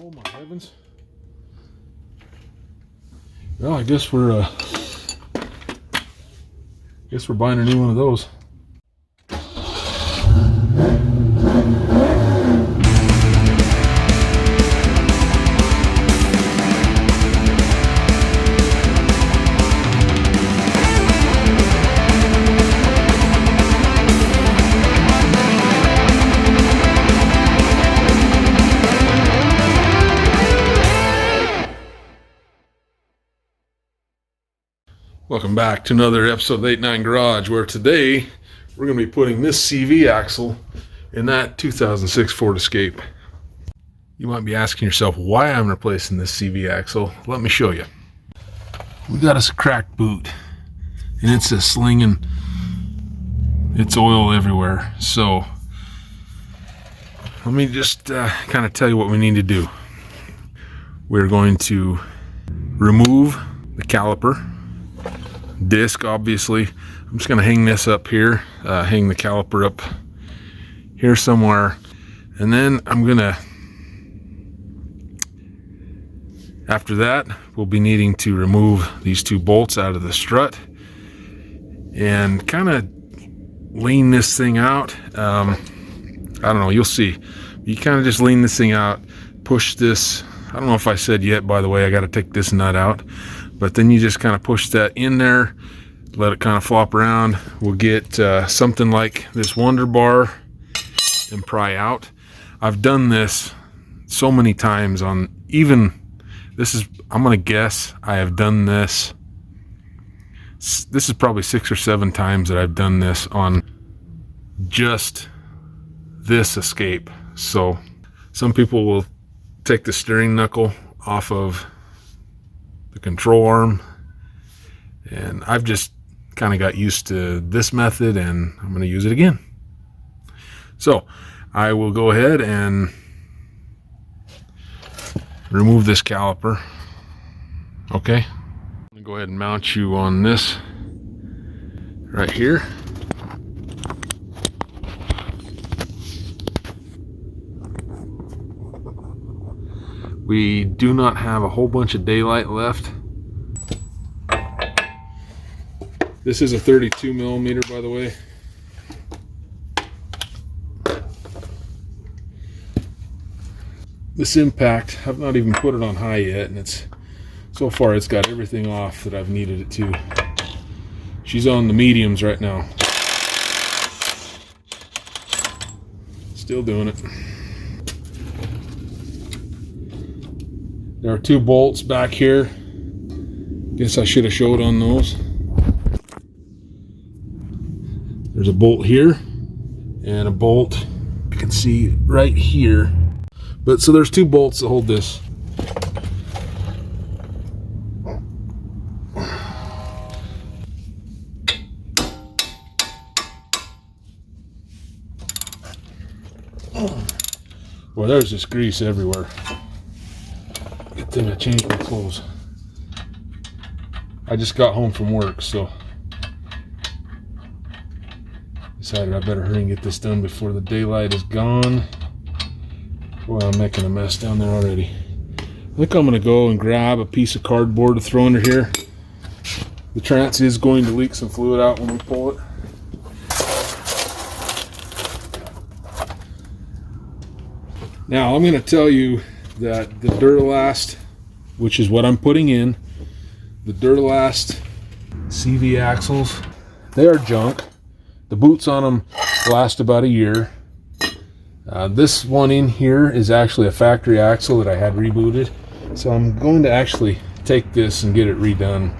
Oh my heavens. Well, I guess we're buying a new one of those. Welcome back to another episode of 89 Garage, where today we're going to be putting this CV axle in that 2006 Ford Escape. You might be asking yourself why I'm replacing this CV axle. Let me show you. We got us a cracked boot, and it's a slinging. It's oil everywhere. So let me just kind of tell you what we need to do. We're going to remove the caliper disc, obviously. I'm just going to hang this up here, hang the caliper up here somewhere, and then I'm going to, after that, we'll be needing to remove these two bolts out of the strut and kind of lean this thing out. I don't know, you'll see. You kind of just lean this thing out, push this. I don't know if I said yet, by the way, I got to take this nut out. But then you just kind of push that in there, let it kind of flop around. We'll get something like this Wonder Bar and pry out. I've done this so many times on even, I'm going to guess I have done this. This is probably 6 or 7 times that I've done this on just this Escape. So some people will take the steering knuckle off of the control arm, and I've just kind of got used to this method, and I'm going to use it again. So I will go ahead and remove this caliper. Okay, I'm going to go ahead and mount you on this right here. We do not have a whole bunch of daylight left. This is a 32 millimeter, by the way. This impact, I've not even put it on high yet, and so far it's got everything off that I've needed it to. She's on the mediums right now. Still doing it. There are 2 bolts back here. Guess I should have showed on those. There's a bolt here and a bolt you can see right here. But so there's 2 bolts that hold this. Boy, there's just grease everywhere. Good thing I changed my clothes. I just got home from work, so decided I better hurry and get this done before the daylight is gone. Boy, I'm making a mess down there already. I think I'm going to go and grab a piece of cardboard to throw under here. The trans is going to leak some fluid out when we pull it. Now, I'm going to tell you that the Duralast, which is what I'm putting in, the Duralast CV axles, they are junk. The boots on them last about a year. This one in here is actually a factory axle that I had rebooted. So I'm going to actually take this and get it redone.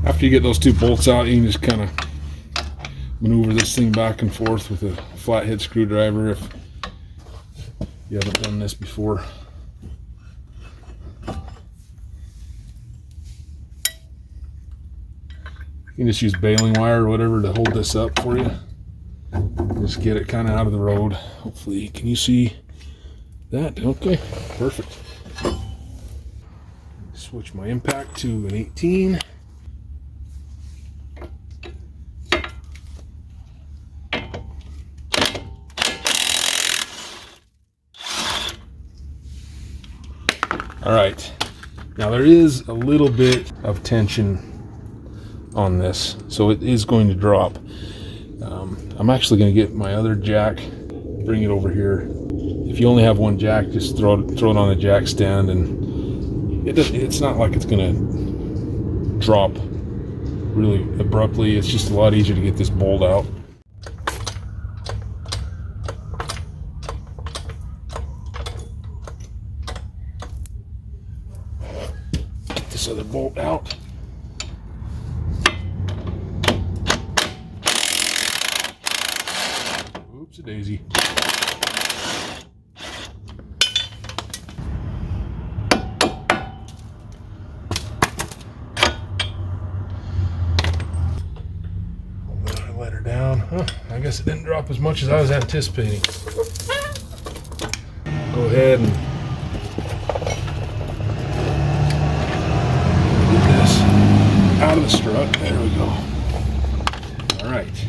After you get those 2 bolts out, you can just kind of maneuver this thing back and forth with a flathead screwdriver if you haven't done this before. You can just use baling wire or whatever to hold this up for you. Just get it kind of out of the road. Hopefully, can you see that? Okay, perfect. Switch my impact to an 18. All right, now there is a little bit of tension on this, so it is going to drop. I'm actually going to get my other jack, bring it over here. If you only have one jack, just throw it on a jack stand, and it's not like it's going to drop really abruptly. It's just a lot easier to get this bolt out. Get this other bolt out. Oops, a daisy. Let her down. Huh, I guess it didn't drop as much as I was anticipating. Go ahead and get this out of the strut. There we go. All right.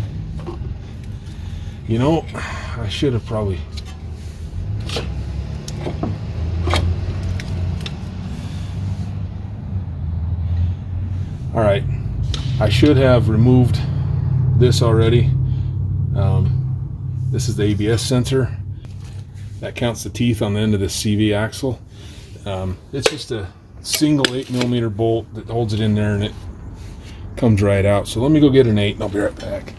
You know, I should have probably all right, I should have removed this already. This is the ABS sensor that counts the teeth on the end of the CV axle. It's just a single 8mm bolt that holds it in there, and it comes right out. So let me go get an 8 and I'll be right back.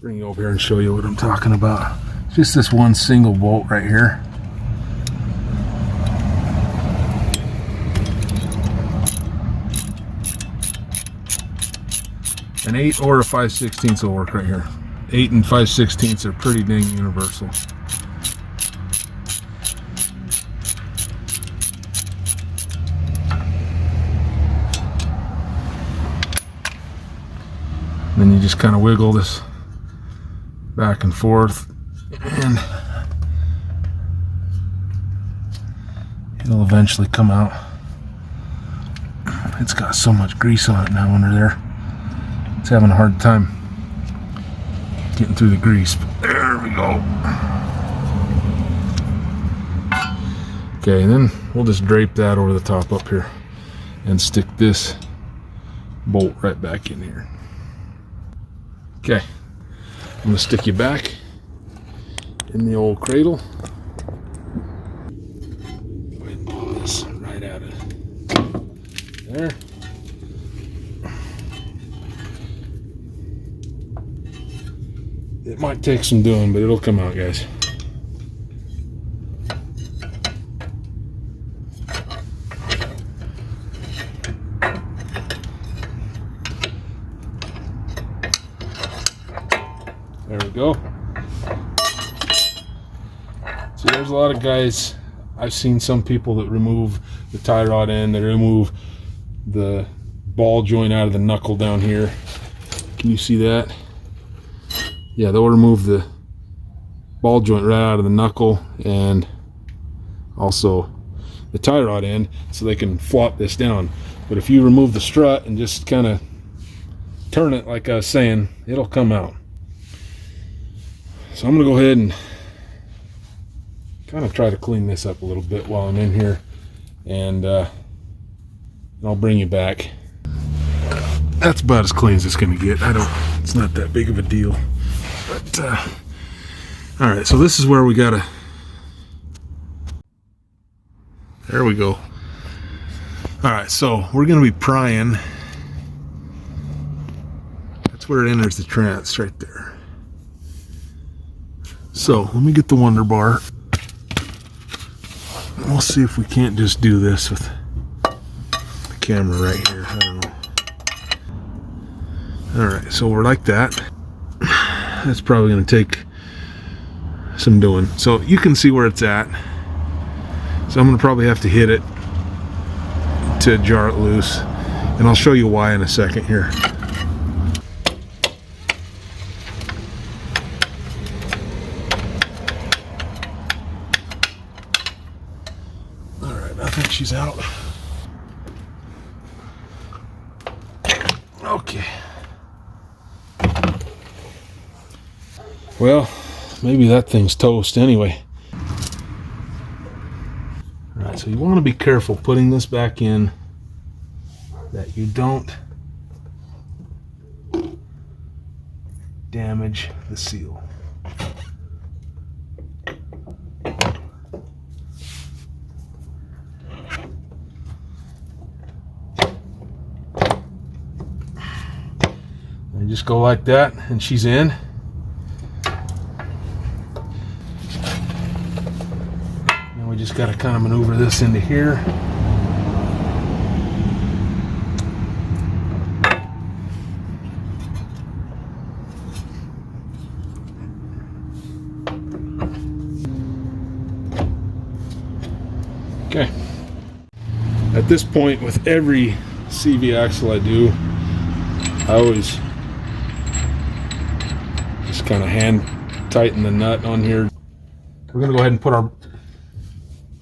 Bring you over here and show you what I'm talking about. Just this one single bolt right here. An 8 or a 5/16 will work right here. 8 and 5/16 are pretty dang universal. And then you just kind of wiggle this back and forth, and it'll eventually come out. It's got so much grease on it now under there. It's having a hard time getting through the grease, but there we go. Okay, and then we'll just drape that over the top up here and stick this bolt right back in here. Okay, I'm gonna stick you back in the old cradle. Go ahead and pull this right out of there. It might take some doing, but it'll come out, guys. There we go. See, there's a lot of guys, I've seen some people that remove the tie rod end, they remove the ball joint out of the knuckle down here. Can you see that? Yeah, they'll remove the ball joint right out of the knuckle and also the tie rod end so they can flop this down. But if you remove the strut and just kind of turn it like I was saying, it'll come out. So I'm going to go ahead and kind of try to clean this up a little bit while I'm in here, and I'll bring you back. That's about as clean as it's going to get. It's not that big of a deal. But, all right, so this is where we gotta, there we go. All right, so we're gonna be prying. That's where it enters the trance, right there. So let me get the Wonder Bar. We'll see if we can't just do this with the camera right here. I don't know. All right, so we're like that. That's probably going to take some doing. So you can see where it's at. So I'm going to probably have to hit it to jar it loose. And I'll show you why in a second here. Alright, I think she's out. Okay. Well, maybe that thing's toast anyway. So you want to be careful putting this back in, that you don't damage the seal. And just go like that, and she's in. Now we just got to kind of maneuver this into here. Okay. At this point, with every CV axle I do, I always just kind of hand tighten the nut on here. We're going to go ahead and put our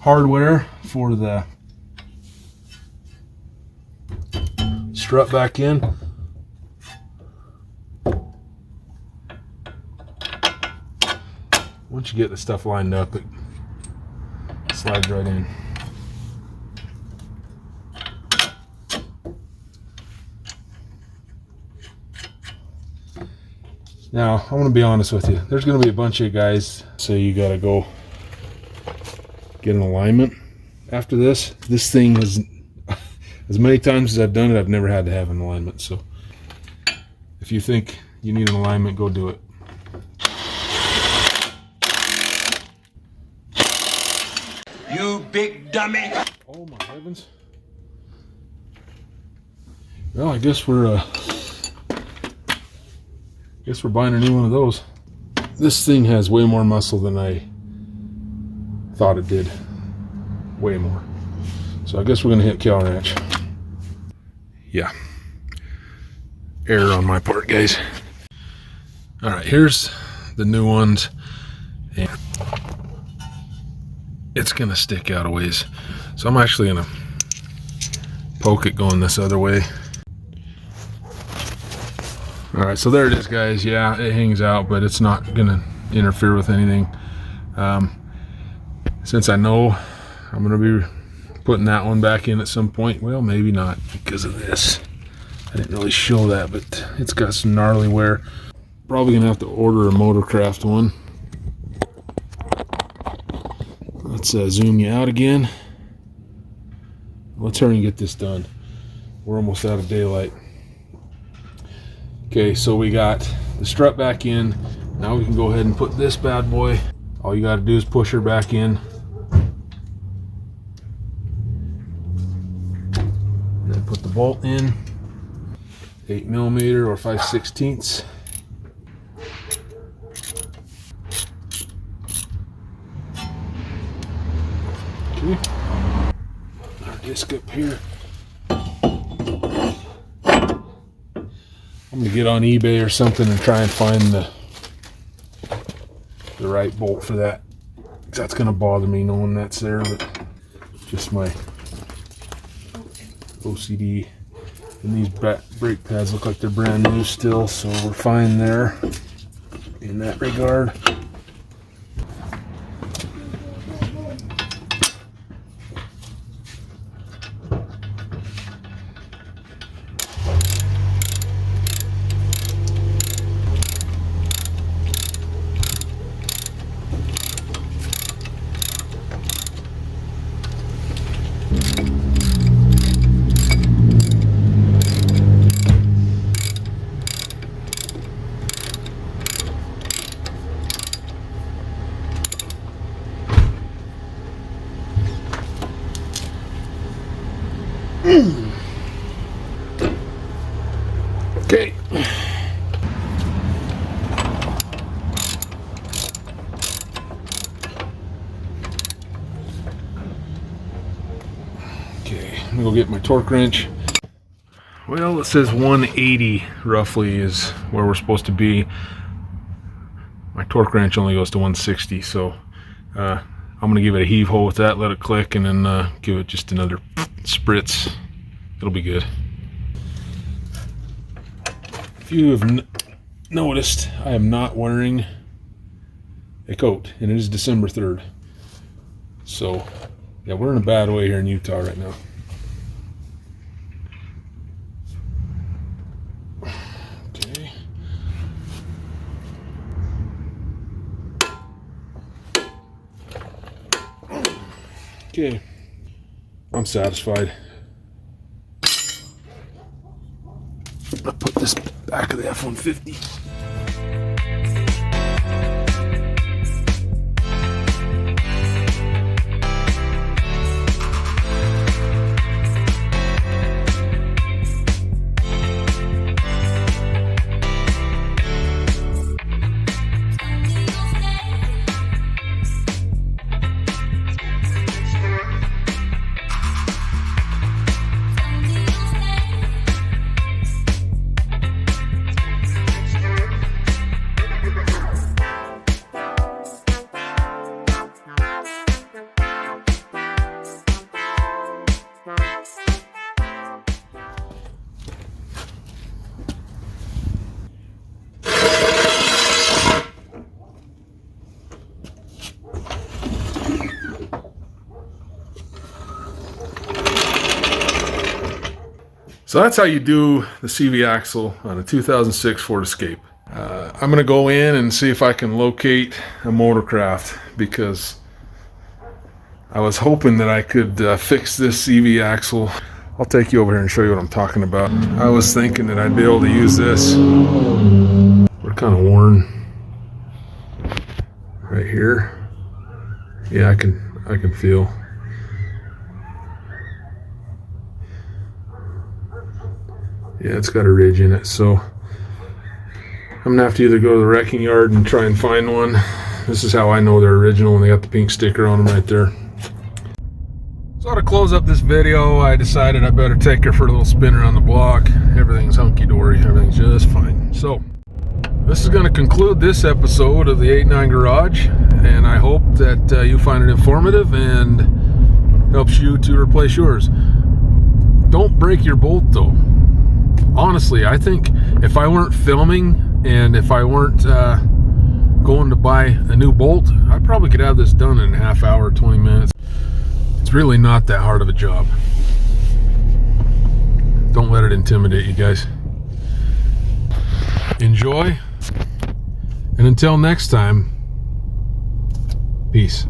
hardware for the strut back in. Once you get the stuff lined up, it slides right in. Now, I'm going to be honest with you. There's going to be a bunch of guys say you got to go get an alignment after this. This thing is, as many times as I've done it, I've never had to have an alignment. So if you think you need an alignment, go do it. You big dummy! Oh my heavens. Well, I guess we're buying a new one of those. This thing has way more muscle than I thought it did. Way more. So I guess we're gonna hit Cal Ranch. Yeah. Error on my part, guys. Alright, here's the new ones. And it's gonna stick out a ways. So I'm actually gonna poke it going this other way. Alright, so there it is, guys. Yeah, it hangs out, but it's not gonna interfere with anything. Since I know I'm gonna be putting that one back in at some point, well, maybe not because of this. I didn't really show that, but it's got some gnarly wear. Probably gonna have to order a Motorcraft one. Let's zoom you out again. Let's hurry and get this done. We're almost out of daylight. Okay, so we got the strut back in. Now we can go ahead and put this bad boy. All you got to do is push her back in. And then put the bolt in. 8mm or 5/16. Okay. Our disc up here. I'm gonna get on eBay or something and try and find the right bolt for that. That's gonna bother me knowing that's there, but just my OCD. And these brake pads look like they're brand new still, so we're fine there in that regard. Okay. Okay, I'm gonna go get my torque wrench. Well, it says 180 roughly is where we're supposed to be. My torque wrench only goes to 160, so I'm gonna give it a heave ho with that, let it click, and then give it just another spritz. It'll be good. If you have noticed, I am not wearing a coat, and it is December 3rd. So Yeah, we're in a bad way here in Utah right now. Okay. Okay. I'm satisfied. I'll put this back of the F-150. So that's how you do the CV axle on a 2006 Ford Escape. I'm going to go in and see if I can locate a Motorcraft, because I was hoping that I could fix this CV axle. I'll take you over here and show you what I'm talking about. I was thinking that I'd be able to use this. We're kind of worn right here. Yeah, I can feel. Yeah, it's got a ridge in it, so I'm gonna have to either go to the wrecking yard and try and find one. This is how I know they're original, when they got the pink sticker on them right there. So to close up this video, I decided I better take her for a little spin around the block. Everything's hunky-dory, everything's just fine. So this is going to conclude this episode of the 8-9 Garage, and I hope that you find it informative and helps you to replace yours. Don't break your bolt though. Honestly, I think if I weren't filming and if I weren't going to buy a new bolt, I probably could have this done in a half hour, 20 minutes. It's really not that hard of a job. Don't let it intimidate you guys. Enjoy, and until next time, peace.